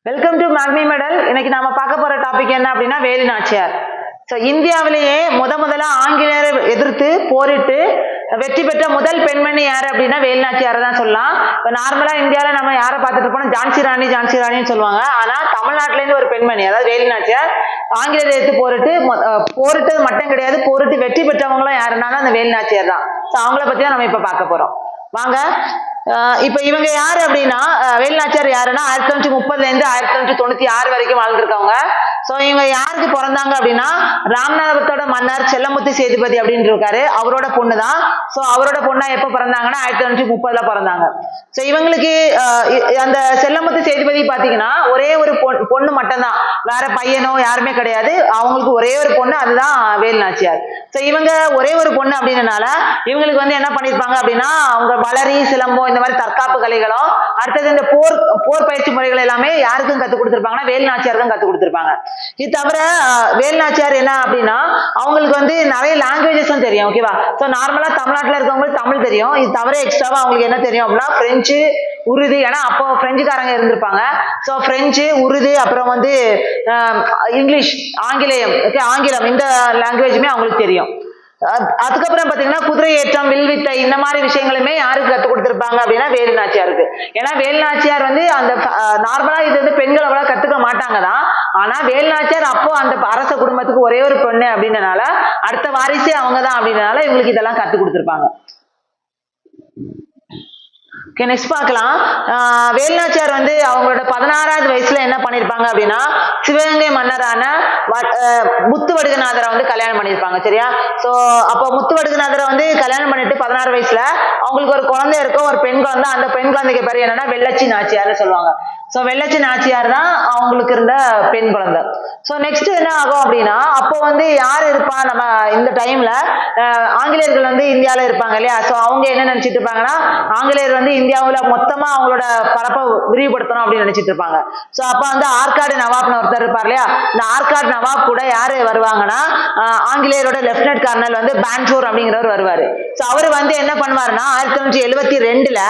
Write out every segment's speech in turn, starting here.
Welcome to மேக்னி medal. இன்னைக்கு நாம பார்க்க போற டாபிக் என்ன அப்படின்னா வேலு நாச்சியார். இந்தியாவிலேயே முதல்ல ஆங்கிலேயரை எதிர்த்து போரிட்டு வெற்றி பெற்ற முதல் பெண்மணி யாரு அப்படின்னா வேலு நாச்சியாரை தான் சொல்லலாம். இப்போ நார்மலா இந்தியாவில நம்ம யாரை பார்த்துட்டு இருப்போம், ஜான்சி ராணின்னு சொல்லுவாங்க. ஆனா தமிழ்நாட்டுல இருந்து ஒரு பெண்மணி, அதாவது வேலு நாச்சியார் ஆங்கிலேயரை எதிர்த்து போரிட்டது மட்டும் கிடையாது, போரிட்டு வெற்றி பெற்றவங்களும் யாருன்னா அந்த வேலு நாச்சியார் தான். அவங்கள பத்தி தான் நம்ம இப்ப பார்க்க போறோம். வாங்க. இப்ப இவங்க யாரு அப்படின்னா வேலு நாச்சியார் யாருன்னா 1930 இருந்து 1996 வரைக்கும் வாழ்ந்துருக்கவங்க. சோ இவங்க யாருக்கு பிறந்தாங்க அப்படின்னா ராமநாதபுரத்தோட மன்னர் செல்லமுத்து சேதுபதி அப்படின்னு இருக்காரு, அவரோட பொண்ணு தான். சோ அவரோட பொண்ணா எப்ப பிறந்தாங்கன்னா 1930 பிறந்தாங்க. சோ இவங்களுக்கு அந்த செல்லமுத்து சேதுபதி பாத்தீங்கன்னா ஒரே ஒரு பொண்ணு மட்டும்தான், வேற பையனோ யாருமே கிடையாது. அவங்களுக்கு ஒரே ஒரு பொண்ணு, அதுதான் வேலு நாச்சியார். சோ இவங்க ஒரே ஒரு பொண்ணு அப்படின்றனால இவங்களுக்கு என்ன பண்ணிருப்பாங்க அப்படின்னா அவங்க வளரி சிலம்பம் இந்த மாதிரி தற்காப்பு கலைகளும், அடுத்தது இந்த போர் பயிற்சி முறைகள் எல்லாமே யாருக்கும் கத்துக் கொடுத்திருப்பாங்கன்னா வேலு நாச்சியாருக்கும் கத்துக் கொடுத்திருப்பாங்க. இது தவிர வேலு நாச்சியார் என்ன அப்படின்னா அவங்களுக்கு நிறைய லாங்குவேஜஸும் தெரியும். ஓகேவா? சோ நார்மலா தமிழ்நாட்டுல இருக்கவங்களுக்கு தமிழ் தெரியும். இது தவிர எக்ஸ்ட்ராவா அவங்களுக்கு என்ன தெரியும் அப்படின்னா பிரெஞ்சு, உருது. ஏன்னா அப்போ பிரெஞ்சுக்காரங்க இருந்திருப்பாங்க. சோ பிரெஞ்சு, உருது, அப்புறம் இங்கிலீஷ், ஆங்கிலம் இந்த லாங்குவேஜுமே அவங்களுக்கு தெரியும். அதுக்கப்புறம் பாத்தீங்கன்னா குதிரை ஏற்றம், வில்வித்தை இந்த மாதிரி விஷயங்களுமே யாருக்கு கத்துக் கொடுத்திருப்பாங்க அப்படின்னா வேலு நாச்சியாருக்கு. ஏன்னா வேலு நாச்சியார் அந்த நார்மலா இது பெண்கள் அவ்வளவு கத்துக்க மாட்டாங்கதான். ஆனா வேலு நாச்சியார் அப்போ அந்த அரச குடும்பத்துக்கு ஒரே ஒரு பொண்ணு அப்படின்றனால அடுத்த வாரிசே அவங்கதான் அப்படின்றனால இவங்களுக்கு இதெல்லாம் கத்துக் கொடுத்திருப்பாங்க. நெக்ஸ்ட் பார்க்கலாம். வேலு நாச்சியார் அவங்களோட 16வது வயசுல என்ன பண்ணிருப்பாங்க அப்படின்னா சிவகங்கை மன்னரான முத்துவடுகநாதரை கல்யாணம் பண்ணிருப்பாங்க. சரியா? சோ அப்போ முத்துவடுகநாதரை கல்யாணம் பண்ணிட்டு 16 வயசுல அவங்களுக்கு ஒரு குழந்தை இருக்கும், ஒரு பெண் குழந்தை. அந்த பெண் குழந்தைக்கு பேர் என்னன்னா வெள்ளச்சி நாச்சியார்னு சொல்லுவாங்க. சோ வெள்ளச்சி நாச்சியார் தான் அவங்களுக்கு இருந்த பெண் குழந்தை. சோ நெக்ஸ்ட் என்ன ஆகும் அப்படின்னா அப்போ யாரு இருப்பா, நம்ம இந்த டைம்ல ஆங்கிலேயர்கள் இந்தியாவில இருப்பாங்க இல்லையா? சோ அவங்க என்ன நினைச்சிட்டு இருப்பாங்கன்னா ஆங்கிலேயர் இந்தியாவுல மொத்தமா அவங்களோட பரப்பை விரிவுபடுத்தணும் அப்படின்னு நினைச்சிட்டு இருப்பாங்க. சோ அப்ப ஆற்காடு நவாப்னு ஒருத்தர் இருப்பார் இல்லையா? இந்த ஆற்காடு நவாப் கூட யாரு வருவாங்கன்னா ஆங்கிலேயரோட லெப்டினன்ட் கர்னல் பான்சூர் அப்படிங்கிறவர் வருவாரு. சோ அவரு என்ன பண்ணுவாருன்னா 1972ல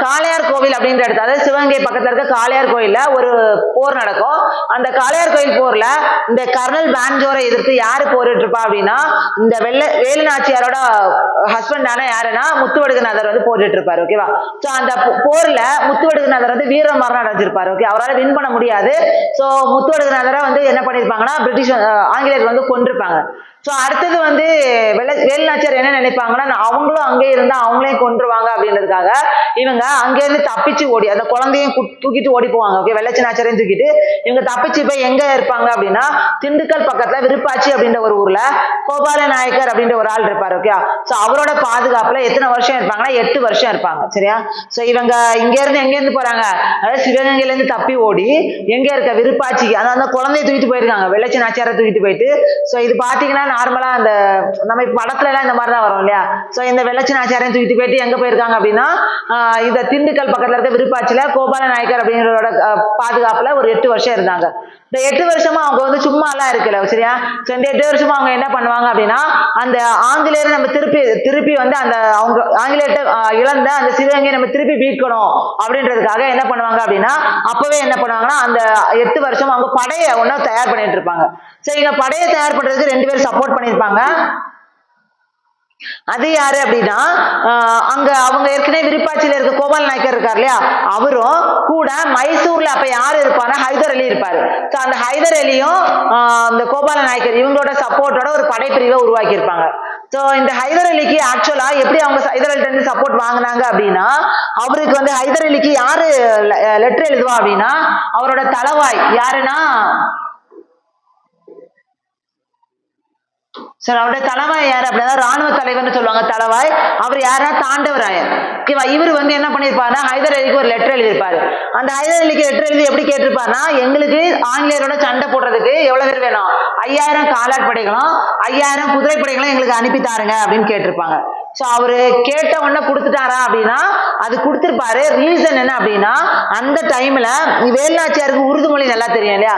காளையார் கோவில் அப்படின்ற இடத்துல, அதாவது சிவகங்கை பக்கத்துல இருக்க காளையார் கோயில்ல ஒரு போர் நடக்கும். அந்த காளையார் கோயில் போர்ல இந்த கர்னல் பான்சூரை எதிர்த்து யாரு போரிட்டு இருப்பா அப்படின்னா இந்த வேலு நாச்சியாரோட ஹஸ்பண்டான யாருன்னா முத்துவடுகநாதர் போரிட்டு இருப்பாரு. ஓகேவா? சோ அந்த போர்ல முத்துவடுகநாதர் வீர மரணம் அடைஞ்சிருப்பாரு. ஓகே, அவரால் வின் பண்ண முடியாது. சோ முத்துவடுகநாதரை என்ன பண்ணிருப்பாங்கன்னா பிரிட்டிஷ் ஆங்கிலேயர் கொண்டிருப்பாங்க. சோ அடுத்தது வேலு நாச்சியார் என்ன நினைப்பாங்கன்னா அவங்களும் அங்கே இருந்தா அவங்களையும் கொன்றுவாங்க அப்படின்றதுக்காக இவங்க அங்கே இருந்து தப்பிச்சு ஓடி அந்த குழந்தையும் தூக்கிட்டு ஓடி போவாங்க. ஓகே, வெள்ளச்சி நாச்சியாரையும் தூக்கிட்டு இவங்க தப்பிச்சு போய் எங்க இருப்பாங்க அப்படின்னா திண்டுக்கல் பக்கத்துல விருப்பாச்சி அப்படின்ற ஒரு ஊர்ல கோபால நாயக்கர் அப்படின்ற ஒரு ஆள் இருப்பாரு. ஓகே, சோ அவரோட பாதுகாப்புல எத்தனை வருஷம் இருப்பாங்கன்னா 8 வருஷம் இருப்பாங்க. சரியா? சோ இவங்க எங்க இருந்து போறாங்க, அதாவது சிவகங்கையில இருந்து தப்பி ஓடி எங்க இருக்க விருப்பாச்சிக்கு அந்த குழந்தைய தூக்கிட்டு போயிருக்காங்க, வெள்ளச்சி நாச்சியாரை தூக்கிட்டு போயிட்டு. சோ இது பாத்தீங்கன்னா நார்மலா அந்த நம்ம படத்துல எல்லாம் இந்த மாதிரிதான் வரும் இல்லையா? சோ இந்த வெள்ளச்சி நாச்சியாரையும் தூக்கிட்டு போயிட்டு எங்க போயிருக்காங்க அப்படின்னா இந்த திண்டுக்கல் பக்கத்துல இருக்க விருப்பாச்சியில கோபால நாயக்கர் அப்படிங்கிறோட பாதுகாப்புல ஒரு 8 வருஷம் இருந்தாங்க. இந்த 8 வருஷமா அவங்க சும்மா எல்லாம் இருக்கல. சரியா? சோ இந்த 8 வருஷமா அவங்க என்ன பண்ணுவாங்க அப்படின்னா அந்த ஆங்கிலேயரை நம்ம திருப்பி அந்த அவங்க ஆங்கிலேயர்கிட்ட இழந்த அந்த சிவகங்கையை நம்ம திருப்பி மீட்கணும் அப்படின்றதுக்காக என்ன பண்ணுவாங்க அப்படின்னா அப்பவே என்ன பண்ணுவாங்கன்னா அந்த 8 வருஷம் அவங்க படையை தயார் பண்ணிட்டு இருப்பாங்க. சரி, இங்க படையை தயார் பண்றதுக்கு 2 பேர் சப்போர்ட் பண்ணிருப்பாங்க. அது யாரு அப்படின்னா அங்க அவங்க ஏற்கனவே விருப்பாச்சியில இருக்க கோபால் நாயக்கர் இருக்காரு இல்லையா, அவரும் கூட மைசூர்ல அப்ப யாரு இருப்பாருன்னா ஹைதர் அலி இருப்பாரு. சோ அந்த ஹைதர் அலியும் இந்த கோபால நாயக்கர் இவங்களோட சப்போர்ட்டோட ஒரு படைப்பிரிவை உருவாக்கி இருப்பாங்க. சோ இந்த ஹைதர் அலிக்கு ஆக்சுவலா எப்படி அவங்க ஹைதர் அலிட்ட இருந்து சப்போர்ட் வாங்கினாங்க அப்படின்னா அவருக்கு ஹைதர் அலிக்கு யாரு லெட்டர் எழுதுவா அப்படின்னா அவரோட தளவாய் யாருன்னா சார் அவருடைய தளவாய் யாரு அப்படின்னா ராணுவ தலைவர்னு சொல்லுவாங்க. தளவாய் அவர் யாருன்னா தாண்டவராயர். ஓகேவா? இவர் என்ன பண்ணிருப்பாருன்னா ஹைதர் அலிக்கு ஒரு லெட்டர் எழுதியிருப்பாரு. அந்த ஹைதர் அலிக்கு லெட்டர் எழுதி எப்படி கேட்டிருப்பாருன்னா எங்களுக்கு ஆங்கிலேயரோட சண்டை போடுறதுக்கு எவ்வளவு பேர் வேணும், 5000 காலாட்படைகளும் 5000 குதிரைப்படைகளும் எங்களுக்கு அனுப்பி தாருங்க அப்படின்னு கேட்டிருப்பாங்க. சோ அவரு கேட்ட உடனே கொடுத்துட்டாரா அப்படின்னா அது கொடுத்திருப்பாரு. ரீசன் என்ன அப்படின்னா அந்த டைம்ல வேலுநாச்சியாருக்கு உருது மொழி நல்லா தெரியும் இல்லையா.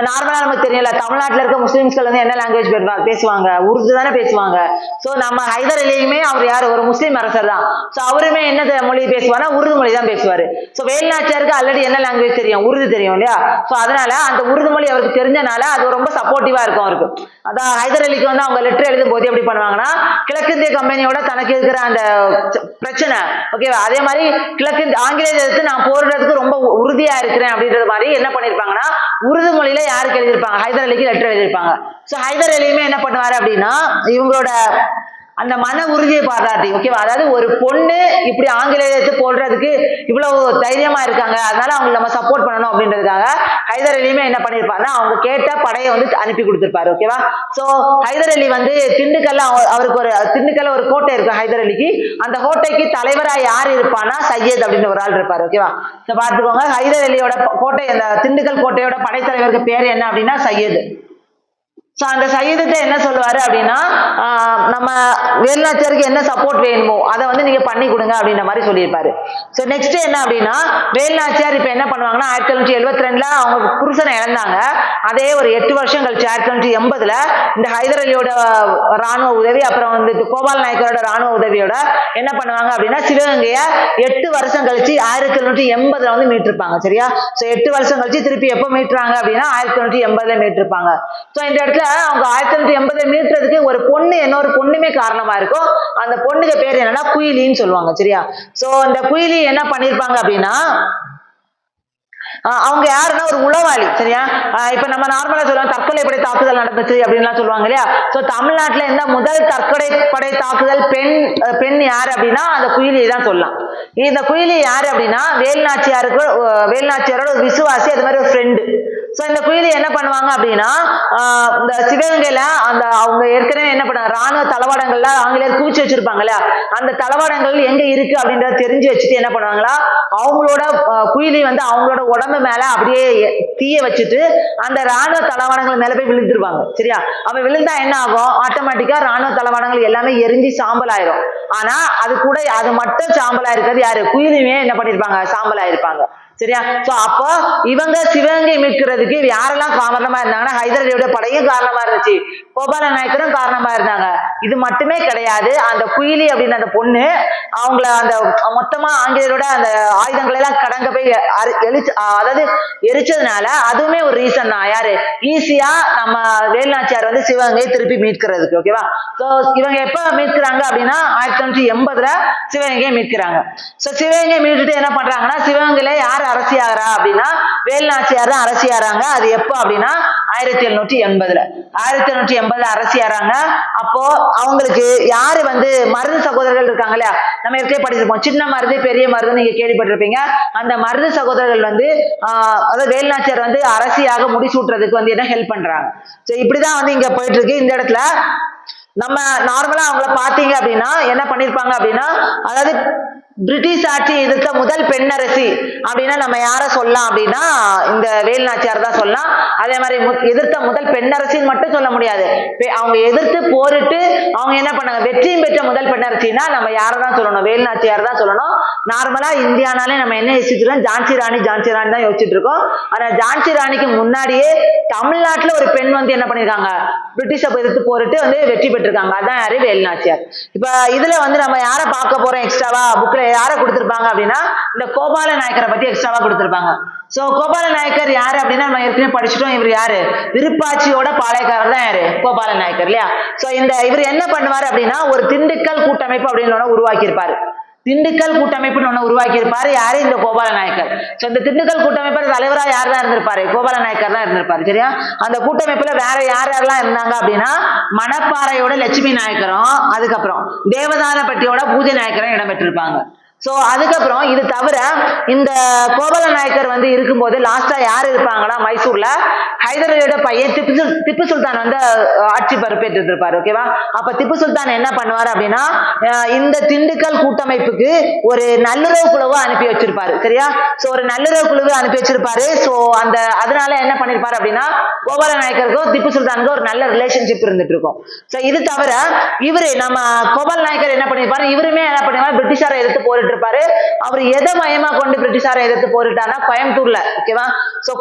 நார்மலா நமக்கு தெரியல, தமிழ்நாட்டுல இருக்க முஸ்லிம்ஸ்கள் வந்து என்ன லாங்குவேஜ் பேசுவாங்க, உருது தானே பேசுவாங்க. சோ நம்ம ஹைதர் அலியுமே அவர் யாரு, ஒரு முஸ்லீம் அரசர் தான். சோ அவருமே என்ன மொழி பேசுவாருன்னா உருது மொழி தான் பேசுவாரு. சோ வேலுநாச்சியாருக்கு ஆல்ரெடி என்ன லாங்குவேஜ் தெரியும், உருது தெரியும் இல்லையா. சோ அதனால அந்த உருது மொழி அவருக்கு தெரிஞ்சனால அது ரொம்ப சப்போர்ட்டிவா இருக்கும் அவருக்கு. அதான் ஹைதர் அலிக்கு வந்து அவங்க லெட்டர் எழுதும் போது எப்படி பண்ணுவாங்கன்னா, கிழக்கிந்திய கம்பெனியோட தனக்கு இருக்கிற அந்த பிரச்சனை ஓகேவா, அதே மாதிரி ஆங்கிலேயர் எதிர்த்து நான் போரிடுறதுக்கு ரொம்ப உறுதியா இருக்கிறேன் அப்படின்றது மாதிரி என்ன பண்ணிருப்பாங்கன்னா உருது மொழியில யாருக்கு எழுதியிருப்பாங்க, ஹைதர் அலிக்கு லெட்டர் எழுதியிருப்பாங்க. சோ ஹைதர் அலியுமே என்ன பண்ணுவாரு அப்படின்னா இவங்களோட அந்த மன உறுதியை பாராட்டி ஓகேவா, அதாவது ஒரு பொண்ணு இப்படி ஆங்கிலேயத்தை போடுறதுக்கு இவ்வளவு தைரியமா இருக்காங்க, அதனால அவங்க நம்ம சப்போர்ட் பண்ணணும் அப்படின்றதுக்காக ஹைதர் அலியுமே என்ன பண்ணிருப்பாருன்னா அவங்க கேட்ட படையை வந்து அனுப்பி கொடுத்திருப்பாரு ஓகேவா. சோ ஹைதர் அலி வந்து திண்டுக்கல்ல அவருக்கு ஒரு திண்டுக்கல்ல ஒரு கோட்டை இருக்கு ஹைதர் அலிக்கு. அந்த கோட்டைக்கு தலைவரா யார் இருப்பான்னா சையத் அப்படின்னு ஒரு ஆள் இருப்பாரு ஓகேவா. பாத்துக்கோங்க, ஹைதர் அலியோட கோட்டை, அந்த திண்டுக்கல் கோட்டையோட படைத்தலைவருக்கு பேர் என்ன அப்படின்னா சையத். சோ அந்த சையதுட்ட என்ன சொல்லுவாரு அப்படின்னா நம்ம வேலுநாச்சியாருக்கு என்ன சப்போர்ட் வேணுமோ அதை வந்து நீங்க பண்ணி கொடுங்க அப்படின்ற மாதிரி சொல்லியிருப்பாரு. சோ நெக்ஸ்ட் என்ன அப்படின்னா வேலுநாச்சியார் இப்ப என்ன பண்ணுவாங்கன்னா 1972 அவங்க புருஷனை இழந்தாங்க. அதே ஒரு 8 வருஷம் கழிச்சு 1980 இந்த ஹைதர் அலியோட ராணுவ உதவி அப்புறம் வந்து கோபால நாயக்கரோட ராணுவ உதவியோட என்ன பண்ணுவாங்க அப்படின்னா சிவகங்கைய 8 வருஷம் கழிச்சு 1980 வந்து மீட்டிருப்பாங்க சரியா. சோ 8 வருஷம் கழிச்சு திருப்பி எப்ப மீட்டுறாங்க அப்படின்னா 1980 மீட்டிருப்பாங்க. சோ இந்த இடத்துல அவங்க 1980 மீட்டறதுக்கு ஒரு பொண்ணு இன்னொரு பொண்ணுமே காரணமா இருக்கும். அந்த பொண்ணுக்கு பேர் என்னன்னா குயிலின்னு சொல்லுவாங்க சரியா. சோ அந்த குயிலி என்ன பண்ணிருப்பாங்க அப்படின்னா அவங்க யாருன்னா ஒரு உளவாளி சரியா. இப்ப நம்ம நார்மலா சொல்லுவோம் தற்கொலை படை தாக்குதல் நடந்துச்சு அப்படின்லாம் சொல்லுவாங்க இல்லையா. சோ தமிழ்நாட்டுல இந்த முதல் தற்கொலை படை தாக்குதல் பெண் யாரு அப்படின்னா அந்த குயிலியை தான் சொல்லலாம். இந்த குயிலி யாரு அப்படின்னா வேலுநாச்சியாரோட ஒரு விசுவாசி, அது மாதிரி ஒரு ஃப்ரெண்டு. சோ இந்த குயிலி என்ன பண்ணுவாங்க அப்படின்னா இந்த சிவகங்கையில அந்த அவங்க ஏற்கனவே என்ன பண்ணாங்க, ராணுவ தளவாடங்கள்ல ஆங்கிலேயர் குவிச்சு வச்சிருப்பாங்கல்ல, அந்த தளவாடங்கள் எங்க இருக்கு அப்படின்றத தெரிஞ்சு வச்சுட்டு என்ன பண்ணுவாங்களா அவங்களோட குயிலி வந்து அவங்களோட உடம்பு மேல அப்படியே தீய வச்சுட்டு அந்த ராணுவ தளவாடங்கள் மேல போய் விழுந்துருவாங்க சரியா. அப்ப விழுந்தா என்ன ஆகும், ஆட்டோமேட்டிக்கா ராணுவ தளவாடங்கள் எல்லாமே எரிஞ்சு சாம்பல் ஆயிரும். ஆனா அது கூட அது மட்டும் சாம்பலா இருக்கிறது யாரு, குயிலியுமே என்ன பண்ணிருப்பாங்க சாம்பல் ஆயிருப்பாங்க சரியா. சோ அப்போ இவங்க சிவகங்கை மீட்கிறதுக்கு யாரெல்லாம் காரணமா இருந்தாங்கன்னா ஹைதர் அலியோட படையும் காரணமா இருந்துச்சு, கோபால நாயக்கரும் காரணமா இருந்தாங்க. இது மட்டுமே கிடையாது, அந்த குயிலி அப்படின்னு அந்த பொண்ணு அவங்கள அந்த மொத்தமா ஆங்கிலேயரோட அந்த ஆயுதங்களை எல்லாம் கடங்க போய் அதாவது எரிச்சதுனால அதுவுமே ஒரு ரீசன் தான். யாரு ஈஸியா நம்ம வேலுநாச்சியார் வந்து சிவகங்கை திருப்பி மீட்கிறதுக்கு ஓகேவா. சோ இவங்க எப்ப மீட்கிறாங்க அப்படின்னா 1980 சிவகங்கை மீட்கிறாங்க. சோ சிவகங்கை மீட்டுட்டு என்ன பண்றாங்கன்னா சிவகங்கையில யார் அரசியாகிறா அப்படின்னா வேலுநாச்சியார் தான் அரசியாராங்க. அது எப்போ அப்படின்னா 1780 அரசியாராங்க. அப்போ அவங்களுக்கு யாரு வந்து மருது சகோதரர்கள் இருக்காங்க இல்லையா, நம்ம ஏற்கனவே படிச்சிருப்போம் சின்ன மருது பெரிய மருது நீங்க கேள்விப்பட்டிருப்பீங்க. அந்த மருது சகோதரர்கள் வந்து அதாவது வேலுநாச்சியார் வந்து அரசியாக முடிசூட்டுறதுக்கு வந்து என்ன ஹெல்ப் பண்றாங்க. சோ இப்படிதான் வந்து இங்க போயிட்டு இருக்கு. இந்த இடத்துல நம்ம நார்மலா அவங்கள பாத்தீங்க அப்படின்னா என்ன பண்ணிருப்பாங்க அப்படின்னா அதாவது பிரிட்டிஷ் ஆட்சி எதிர்த்த முதல் பெண்ணரசி அப்படின்னா நம்ம யார சொல்லலாம் அப்படின்னா இந்த வேலுநாச்சியார் தான் சொல்லலாம். அதே மாதிரி எதிர்த்த முதல் பெண்ணரசின்னு மட்டும் சொல்ல முடியாது, அவங்க எதிர்த்து போரிட்டு அவங்க என்ன பண்ணாங்க வெற்றியும் பெற்ற முதல் பெண்ணரசின்னா நம்ம யாரதான் சொல்லணும், வேலுநாச்சியார் தான் சொல்லணும். நார்மலா இந்தியானாலே நம்ம என்ன யோசிச்சுருக்கோம், ஜான்சி ராணி தான் யோசிச்சுட்டு இருக்கோம். ஆனா ஜான்சி ராணிக்கு முன்னாடியே தமிழ்நாட்டுல ஒரு பெண் வந்து என்ன பண்ணிருக்காங்க பிரிட்டிஷை எதிர்த்து போரிட்டு வந்து வெற்றி பெற்றிருக்காங்க. அதான் யாரு வேலுநாச்சியார். இப்ப இதுல வந்து நம்ம யார பார்க்க போறோம் எக்ஸ்ட்ராவா புக்ல யார கொடுத்திருப்பாங்க அப்படின்னா இந்த கோபால நாயக்கரை பத்தி எக்ஸ்ட்ராவா கொடுத்திருப்பாங்க. சோ கோபால நாயக்கர் யாரு அப்படின்னா நம்ம ஏற்கனவே படிச்சுட்டோம். இவர் யாரு, விருப்பாட்சியோட பாளையக்காரர் தான் யாரு கோபால நாயக்கர் இல்லையா. சோ இவர் என்ன பண்ணுவாரு அப்படின்னா ஒரு திண்டுக்கல் கூட்டமைப்பு அப்படின்னு உருவாக்கி இருப்பாரு. திண்டுக்கல் கூட்டமைப்புன்னு ஒண்ணு உருவாக்கி இருப்பாரு யாரு, இந்த கோபால நாயக்கர். சோ இந்த திண்டுக்கல் கூட்டமைப்பு தலைவரா யார் தான் இருந்திருப்பாரு, கோபால நாயக்கர் தான் இருந்திருப்பாரு சரியா. அந்த கூட்டமைப்புல வேற யாரெல்லாம் இருந்தாங்க அப்படின்னா மணப்பாறையோட லட்சுமி நாயக்கரும் அதுக்கப்புறம் தேவதானப்பட்டியோட பூஜை நாயக்கரும் இடம்பெற்றிருப்பாங்க. சோ அதுக்கப்புறம் இது தவிர இந்த கோபால நாயக்கர் வந்து இருக்கும்போது லாஸ்டா யார் இருப்பாங்கன்னா மைசூர்ல ஹைதர் அலியோட பையன் திப்பு சுல்தான் வந்து ஆட்சி பொறுப்பேற்று இருப்பாரு ஓகேவா. அப்ப திப்பு சுல்தான் என்ன பண்ணுவாரு அப்படின்னா இந்த திண்டுக்கல் கூட்டமைப்புக்கு ஒரு நல்லுறவு குழுவை அனுப்பி வச்சிருப்பாரு சரியா. சோ ஒரு நல்லுறவு குழுவை அனுப்பி வச்சிருப்பாரு. சோ அதனால என்ன பண்ணிருப்பாரு அப்படின்னா கோபால நாயக்கருக்கும் திப்பு சுல்தானுக்கும் ஒரு நல்ல ரிலேஷன்ஷிப் இருந்துட்டு இருக்கும். சோ இது தவிர இவரு நம்ம கோபால நாயக்கர் என்ன பண்ணிருப்பாரு, இவருமே என்ன பண்ணிருப்பாரு பிரிட்டிஷாரை எதிர்த்து போரிட்டு போரிட்டிருப்பாரு. அவர் எதை மையமா கொண்டு பிரிட்டிஷாரை எதிர்த்து போரிட்டார்னா கோயம்புத்தூர்ல. ஓகேவா? சோ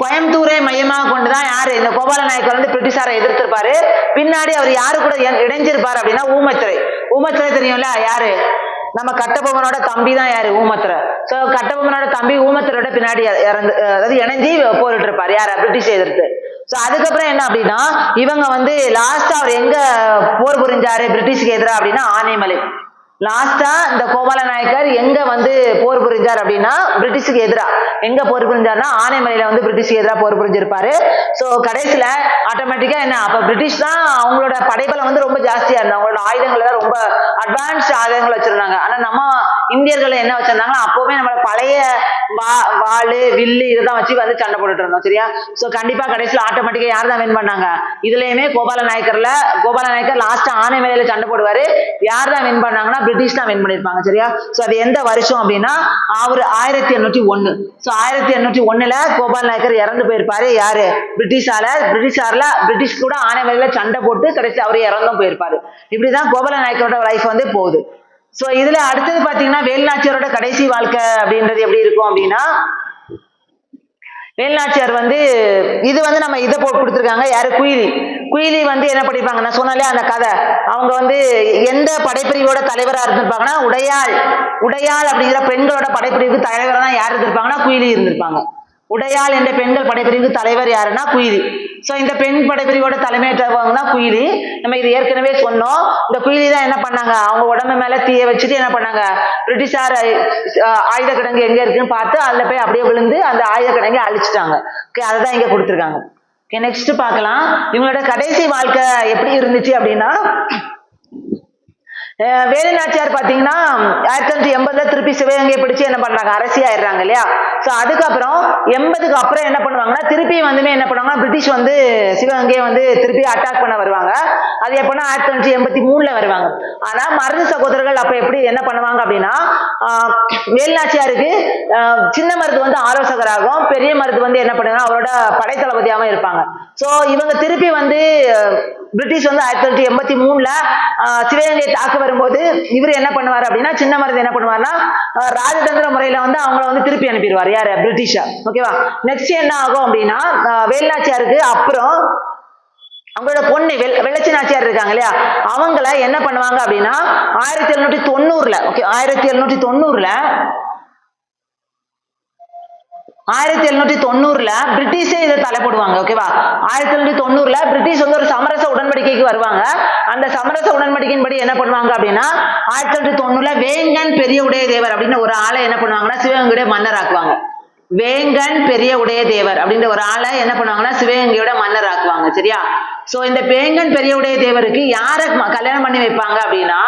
கோயம்புத்தூரை மையமாக கொண்டுதான் யாரு இந்த கோபால நாயக்கர் வந்து பிரிட்டிஷாரை எதிர்த்திருப்பாரு. பின்னாடி அவர் யாரு கூட இணைஞ்சிருப்பாரு அப்படின்னா ஊமத்துரை தெரியும்ல, யாரு நம்ம கட்டபொம்மனோட தம்பி தான் யாரு, ஊமத்துரை. சோ கட்டபொம்மனோட தம்பி ஊமத்துரையோட பின்னாடி அதாவது இணைஞ்சி போரிட்டு இருப்பாரு யார, பிரிட்டிஷ் எதிர்த்து. சோ அதுக்கப்புறம் என்ன அப்படின்னா இவங்க வந்து லாஸ்டா அவர் எங்க போர் புரிஞ்சாரு பிரிட்டிஷ்க்கு எதிராக அப்படின்னா ஆனைமலை. லாஸ்டா இந்த கோபால நாயக்கர் எங்க வந்து போர் புரிஞ்சார் அப்படின்னா பிரிட்டிஷுக்கு எதிரா எங்க போர் புரிஞ்சார்னா ஆனைமலையில வந்து பிரிட்டிஷ்க்கு எதிராக போர் புரிஞ்சிருப்பாரு. சோ கடைசியில ஆட்டோமேட்டிக்கா என்ன, அப்ப பிரிட்டிஷ் தான் அவங்களோட படைபலம் வந்து ரொம்ப ஜாஸ்தியா இருந்தாங்க, அவங்களோட ஆயுதங்கள் தான் ரொம்ப அட்வான்ஸ்ட் ஆயுதங்கள் வச்சிருந்தாங்க. ஆனா நம்ம இந்தியர்கள் என்ன வச்சிருந்தாங்கன்னா அப்பவுமே நம்ம பழைய வாளு வில்லு இதுதான் வச்சு வந்து சண்டை போட்டுட்டு இருந்தோம். சரியா? சோ கண்டிப்பா கடைசியில ஆட்டோமேட்டிக்கா யார் தான் வின் பண்ணாங்க, இதுலயுமே கோபால நாயக்கர் லாஸ்டா ஆனைமலையில சண்டை போடுவாரு. யார் தான் வின் பண்ணாங்கன்னா பிரிட்டிஷ் தான் வின் பண்ணிருப்பாங்க. சரியா? சோ அது எந்த வருஷம் அப்படின்னா அவரு 1801. சோ 1801ல கோபால நாயக்கர் இறந்து போயிருப்பாரு. யாரு, பிரிட்டிஷ் கூட ஆனைமலையில சண்டை போட்டு கடைசி அவரு இறந்தும் போயிருப்பாரு. இப்படிதான் கோபால நாயக்கரோட லைஃப் வந்து போகுது. சோ இதுல அடுத்தது பாத்தீங்கன்னா வேலுநாச்சியாரோட கடைசி வாழ்க்கை அப்படின்றது எப்படி இருக்கும் அப்படின்னா வேலுநாச்சியார் வந்து இது வந்து நம்ம இதை கொடுத்துருக்காங்க. யாரு, குயிலி வந்து என்ன படிப்பாங்க, நான் சொன்னாலே அந்த கதை. அவங்க வந்து எந்த படைப்பிரிவோட தலைவரா இருந்திருப்பாங்கன்னா உடையாள் அப்படிங்கிற பெண்களோட படைப்பிரிவுக்கு தலைவரா தான் யார் இருந்திருப்பாங்கன்னா குயிலி இருந்திருப்பாங்க. உடையாள் என்ற பெண்கள் படைப்பிரிவுக்கு தலைவர் யாருன்னா குயிலி. சோ இந்த பெண் படைப்பிரிவோட தலைமையேற்றவங்க தான் குயிலி. நம்ம இது ஏற்கனவே சொன்னோம். இந்த குயிலி தான் என்ன பண்ணாங்க, அவங்க உடம்பு மேல தீய வச்சுட்டு என்ன பண்ணாங்க, பிரிட்டிஷார் ஆயுத கிடங்கு எங்க இருக்குன்னு பார்த்து அதுல போய் அப்படியே விழுந்து அந்த ஆயுத கிடங்கை அழிச்சிட்டாங்க. ஓகே, அதுதான் இங்க கொடுத்துருக்காங்க. ஓகே, நெக்ஸ்ட் பார்க்கலாம். இவங்களோட கடைசி வாழ்க்கை எப்படி இருந்துச்சு அப்படின்னா வேலுநாச்சியார் பாத்தீங்கன்னா 1980 திருப்பி சிவகங்கையை பிடிச்சு என்ன பண்றாங்க, அரசியாயிடுறாங்க இல்லையா? சோ அதுக்கப்புறம் 80க்கு அப்புறம் என்ன பண்ணுவாங்கன்னா திருப்பி வந்துமே என்ன பண்ணுவாங்கன்னா பிரிட்டிஷ் வந்து சிவகங்கையை வந்து திருப்பி அட்டாக் பண்ண வருவாங்க. அது எப்படின்னா 1983ல வருவாங்க. ஆனா மருது சகோதரர்கள் அப்ப எப்படி என்ன பண்ணுவாங்க அப்படின்னா வேலுநாச்சியாருக்கு சின்ன மருது வந்து ஆலோசகராகவும் பெரிய மருது வந்து என்ன பண்ணுவாங்க அவரோட படைத்தளபதியாகவும் இருப்பாங்க. சோ இவங்க திருப்பி வந்து பிரிட்டிஷ் வந்து 1983ல சிவகங்கையை தாக்க வரும்போது இவர் என்ன பண்ணுவாரு அப்படின்னா சின்ன மருது என்ன பண்ணுவாருன்னா ராஜதந்திர முறையில வந்து அவங்கள வந்து திருப்பி அனுப்பிடுவார். யாரு, பிரிட்டிஷா. ஓகேவா? நெக்ஸ்ட் என்ன ஆகும் அப்படின்னா வேலுநாச்சியாருக்கு அப்புறம் அவங்களோட பொண்ணு வெள்ளச்சி நாச்சியார் இருக்காங்க இல்லையா, அவங்கள என்ன பண்ணுவாங்க அப்படின்னா 1790ல 1790ல பிரிட்டிஷே இதை தலைப்படுவாங்க. ஓகேவா? 1790ல பிரிட்டிஷ் வந்து ஒரு சமரச உடன்படிக்கைக்கு வருவாங்க. அந்த சமரச உடன்படிக்கையின்படி என்ன பண்ணுவாங்க அப்படின்னா 1790ல வேங்கன் பெரிய உடைய தேவர் அப்படின்னு ஒரு ஆளை என்ன பண்ணுவாங்கன்னா சிவகங்கையுடைய மன்னர் ஆக்குவாங்க. வேங்கன் பெரிய உடைய தேவர் அப்படின்ற ஒரு ஆளை என்ன பண்ணுவாங்கன்னா சிவகங்கையோட மன்னர் ஆக்குவாங்க. சரியா? சோ இந்த வேங்கன் பெரிய உடைய தேவருக்கு யார கல்யாணம் பண்ணி வைப்பாங்க அப்படின்னா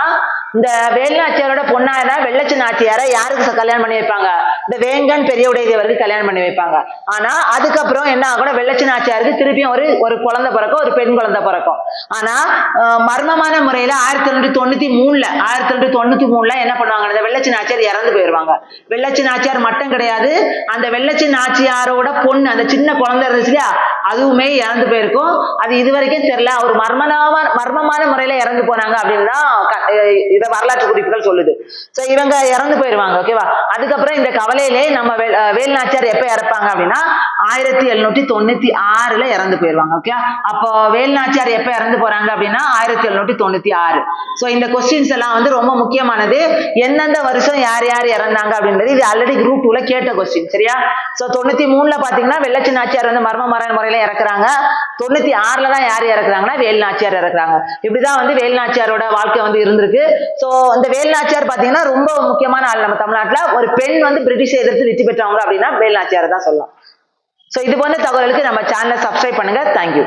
இந்த வேலுநாச்சியாரோட பொண்ணான வெள்ளச்சி நாச்சியார யாருக்கு கல்யாணம் பண்ணி வைப்பாங்க, இந்த வேங்கன் பெரிய உடைய தேவருக்கு கல்யாணம் பண்ணி வைப்பாங்க. ஆனா அதுக்கப்புறம் என்ன ஆகும், வெள்ளச்சி நாச்சியாருக்கு திருப்பியும் ஒரு குழந்தை பிறக்கும், ஒரு பெண் குழந்தை பிறக்கும். ஆனா மர்மமான முறையில 1993ல என்ன பண்ணுவாங்க, இந்த வெள்ளச்சி நாச்சியார் இறந்து போயிருவாங்க. வெள்ளச்சி நாச்சியார் மட்டும் கிடையாது, அந்த வெள்ளச்சி நாச்சியாரோட பொண்ணு அந்த சின்ன குழந்தை இருந்துச்சு இல்லையா, அதுவுமே இறந்து போயிருக்கும். அது இதுவரைக்கும் தெரியல, அவர் மர்மமான முறையில இறந்து போனாங்க அப்படின்னு தான் வரலாற்று குறிப்புகள் சொல்லுது. சோ இவங்க இறந்து போயிருவாங்க. ஓகேவா? அதுக்கப்புறம் இந்த கவலையிலே நம்ம வேலுநாச்சியார் எப்ப இறப்பாங்க அப்படின்னா 1796ல இறந்து போயிருவாங்க. ஓகே, அப்போ வேலுநாச்சியார் எப்ப இறந்து போறாங்க அப்படின்னா 1796. சோ இந்த கொஸ்டின்ஸ் எல்லாம் வந்து ரொம்ப முக்கியமானது. எந்தெந்த வருஷம் யார் யார் இறந்தாங்க அப்படின்றது இது ஆல்ரெடி குரூப் 2ல கேட்ட கொஸ்டின். சரியா? சோ 93ல பாத்தீங்கன்னா வெள்ளச்சி நாச்சியார் வந்து மர்மமான முறையில இறக்குறாங்க. 96ல தான் யார் இறக்குறாங்கன்னா வேலுநாச்சியார் இறக்குறாங்க. இப்படிதான் வந்து வேலுநாச்சியாரோட வாழ்க்கை வந்து இருந்திருக்கு. சோ இந்த வேலுநாச்சியார் பாத்தீங்கன்னா ரொம்ப முக்கியமான ஆள். நம்ம தமிழ்நாட்டுல ஒரு பெண் வந்து பிரிட்டிஷை எதிர்த்து வெற்றி பெற்றவங்க அப்படின்னா வேலுநாச்சியார் தான் சொல்லலாம். சோ இது போன்ற தகவலுக்கு நம்ம சேனலை சப்ஸ்கிரைப் பண்ணுங்க. தேங்க்யூ.